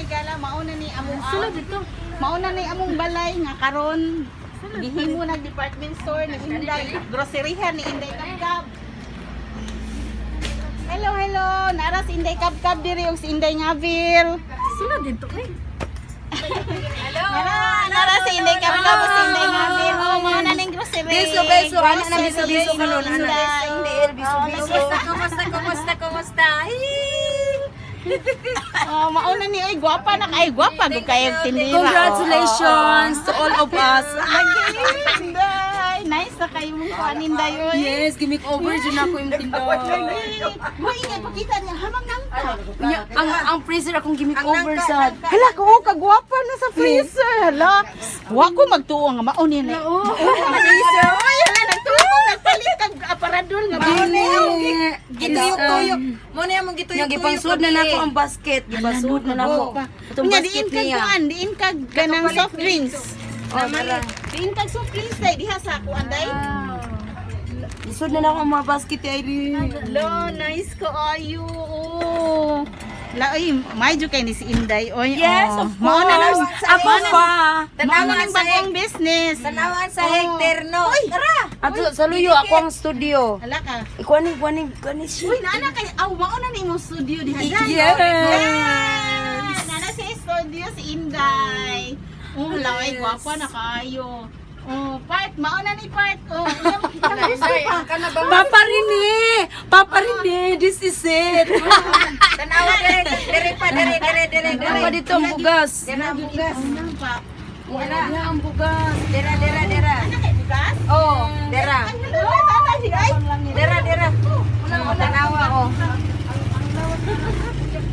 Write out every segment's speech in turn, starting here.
gala mauna ni among mauna ni among balay nga karon gihimo nag department store ni Inday, groceryhan ni Inday Kabkab. Hello, hello. Nara si Inday Kabkab diri og si Inday Ngavil. Sulod dito eh. Nara si Inday Kabkab ug si Inday Ngavil. Oh, mauna ning grocery. Beso, ano na beso kanon. Inday. Kumusta? Oh, mauna ni oy gwapa na kay gwapa gud kayo tindira. Congratulations to all of us. Inday, nice na kayo mong kuan Inday oy. Yes, gimik over dyan ako yung tindaw. Mo ingay pakita niya hamang nang Ang freezer akong gimik over sa... hala ko kagwapa na sa freezer. Hala. Wa ko magtuo nga mao ni na. Oo. Freezer. Oy, hala nagtuo nagpalit kag aparador nga mao ni. Gituyok-tuyok. Mo na yung gituyok-tuyok. Yung gipangsud na nako ang basket. Gipasud na nako. Itong Nya basket diin kag niya. kuan, diin kag ganang soft drinks. Tara. Diin kag soft drinks day diha sa kuan day. Isud na nako ang mga basket ay Lo, nice ko ayo. Oh. La oy, medyo kay ni si Inday oy. Yes, oh. of Mao na lang course. ako pa. Mao na lang bagong business. Tanawan sa hectare no. Oy, tara. Ato sa luyo ako ang studio. Hala ka. Kuani siya. Uy, naana kay aw mao na ni imong studio diha. Yes. Nana si studio si Inday. Oh, laway gwapa na kayo. Oh, part mao na ni part. Oh, Papa Rene, this is it. Tanawa dire pa dire. Papa dito ang bugas. Dira bugas. Wala na ang bugas. Dira. Ana kay bukas? Oh, dira. Dira. Tanawa oh.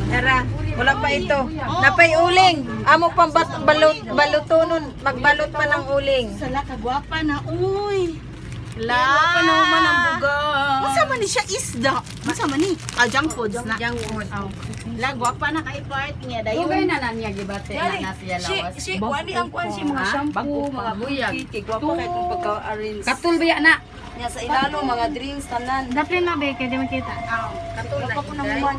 Dara, wala pa ito. Napay uling. Amo pang balutonon, magbalot pa ng uling. Sala ka gwapa na. Uy. La. Wala pa naman ang bugas. Unsa man ni siya isda? Unsa man ni? Junk foods na. Junk food. Oh. La gwapa na kay part niya dayon. na niya gibate na siya lawas. Si kuani ang kuan si mga shampoo, mga buyag. kiki, gwapa kay itong pagka-arrange. Katul biya na. Niya sa ilalo, mga drinks, tanan. Dapli na be kay di makita. Gwapa ko na man.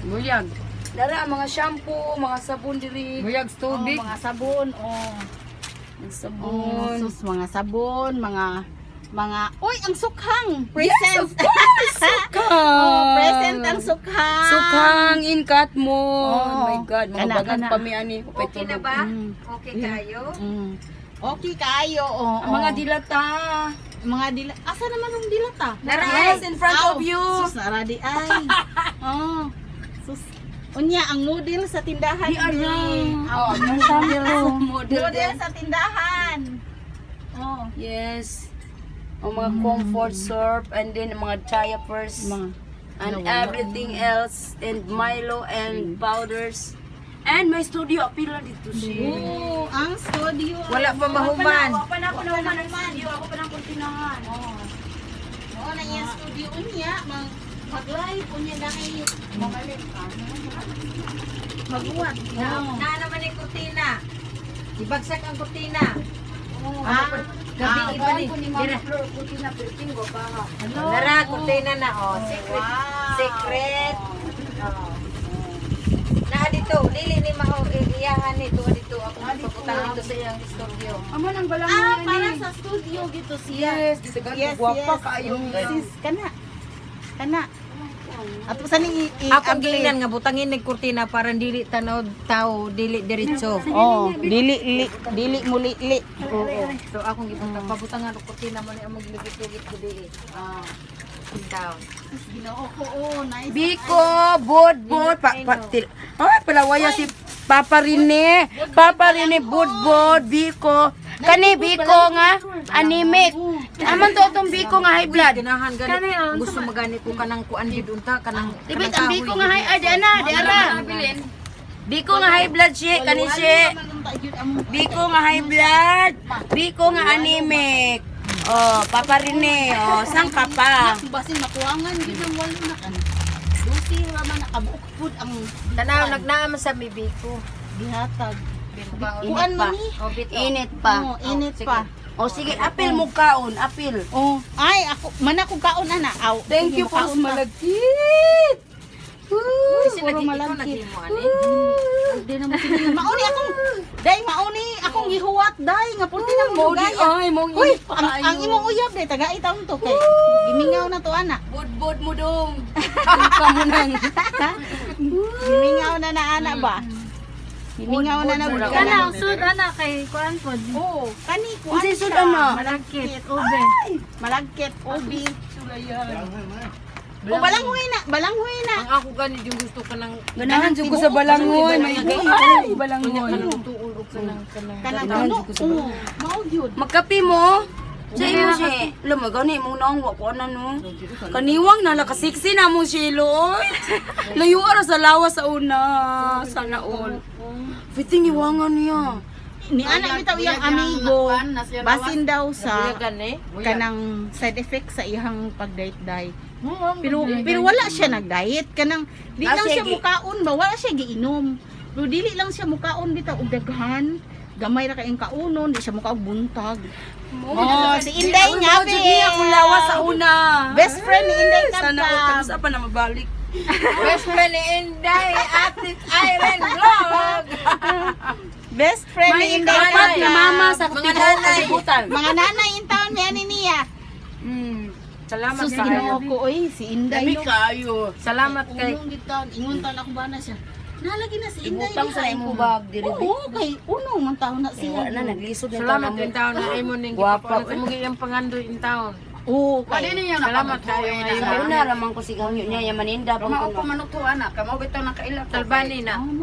Buyag. Dara ang mga shampoo, mga sabon diri. Buyag Oh, tubig. mga sabon, oh. Mga Oh, sabon. sus, mga sabon, mga uy, ang sukhang. Present. Sukhang. Present ang sukhang. Sukhang in cut mo. Oh. Oh my God, mga Kana, bagat kana. pa mi ani. Okay na ba? Mm. Okay kayo? Mm. Okay kayo, oh. Ang mga dilata. mga dila. Asa naman ang dilata? Yes, in front Aw, of you. Sus, naradi ay. Oh. Sus. Unya ang model sa tindahan. Di ara. Oh, Model model din. sa tindahan. Oh. Yes. Ang mga comfort surf and then mga diapers Mga and everything else and Milo and powders. And my studio appeal dito siya. oh, ang studio. Wala pa mahuman. Wala pa na ako naman ang studio. Ako pa ng kuntinahan. Oh. Oo na yung studio unya, mag-live unya dahil magaling ka. Magbuhat. Na naman yung kurtina. Ibagsak ang kurtina. Gabi iba ni. Dira. Dara, kurtina na oh. Secret. Secret. Oh. Na dito, dili ni maho iyahan nito dito ako pagputang dito sa iyang studio. Amo nang balang para sa studio gito siya. Yes, dito ka guwapa kaayo. Sis, kana. Kana. At sa ni Ako giingnan nga butangin ni kurtina para dili tanaw tao dili diretso. Oh, dili muli. Oo. So akong gibutang pabutangan og kurtina mo ni among gilugit-lugit gudi. Ah. Tao. Ginoo ko, oh, nice. Biko, budbud, ay, palawaya si Papa Rene, budbud, Biko. Kani Biko nga, anemic. Aman to itong Biko nga high blood. Ganahan gani. Gusto magani ko kanang kuan gid unta kanang Dibit ang Biko nga high, ay, di ara. Biko nga high blood siya, kani siya. Biko nga high blood, Biko nga anemic. Oh, Papa Rene, oh, sang ka pa. Basin makuwangan gid ang walo na kan. Dusi ra man nakabuok ang tanaw nagnaam sa bibi ko. gihatag. Init pa. Oh, bito. Init pa. Oh, init pa. O sige, apil mo kaon, apil. Oh, ay ako man ako kaon ana. Aw, Thank you for kaon pa. malagkit. Kasi puro naging ikaw malagkit. naging mo ani. Di na mo sige. Mauni akong day mauni akong gihuwat day nga pulti na mo gaya. Ay, mong Uy, ang imong uyab day taga itaon to kay gimingaw na to ana. Budbud mo dong. Kamu nang. Gimingaw na ana ba? Gimingaw na na budak. Kana sud ana kay kuan pod. Oh, kani ko Unsa sud ana? Malagkit ube. Malagkit obi. O balanghoy na. Ang ako ganit yung gusto ka ng Ganahan jud ko sa balangoy, may ay balangoy. tuulog ka ng Kanang ano? Oo, mao gyud. Magkape mo? Sa imo siya. Alam mo, gani mong nangwa ko na no. Kaniwang na nakasiksi na mo siya, Loy. Layo ara sa lawas sa una. Sana all. Fiting iwangan niya. Ni ana bitaw iyang amigo. Basin daw sa gani. kanang side effect sa iyang pag-diet. Pero wala siya nag-diet kanang di lang siya sige. mukaon ba wala siya giinom. Pero dili lang siya mukaon bitaw og daghan. Gamay ra kayong kaunon, di siya mukaog buntag. Oh, si Inday nga Jud niya kung lawas sa una. Best friend ni Inday Sana all Tabtab. kanusa pa na mabalik. Best friend ni Inday, Atis Iron Vlog. Best friend ni Inday Apat na Tabtab. mama sa Mga nanay. Mga nanay in taon mi ani niya. Salamat Sus sa Ginoo ko oy si Inday. Dami kayo. Salamat kay Unong gitan, inguntan ako ba na siya. Nalagi na si Inday. Ibutang sa imo bag diri. Oo, kay unong man taon na siya. Wala na naglisod na salamat taon din taon na imo ning Guwapa, gipapalit mo giyang pangandoy in taon. Oo, kay. Salamat kayo ngayon. Ayun na ramang ko sigaw niya ya maninda pang Mao ko manukto ana, kamo bitaw nakaila. Talbani na. Ano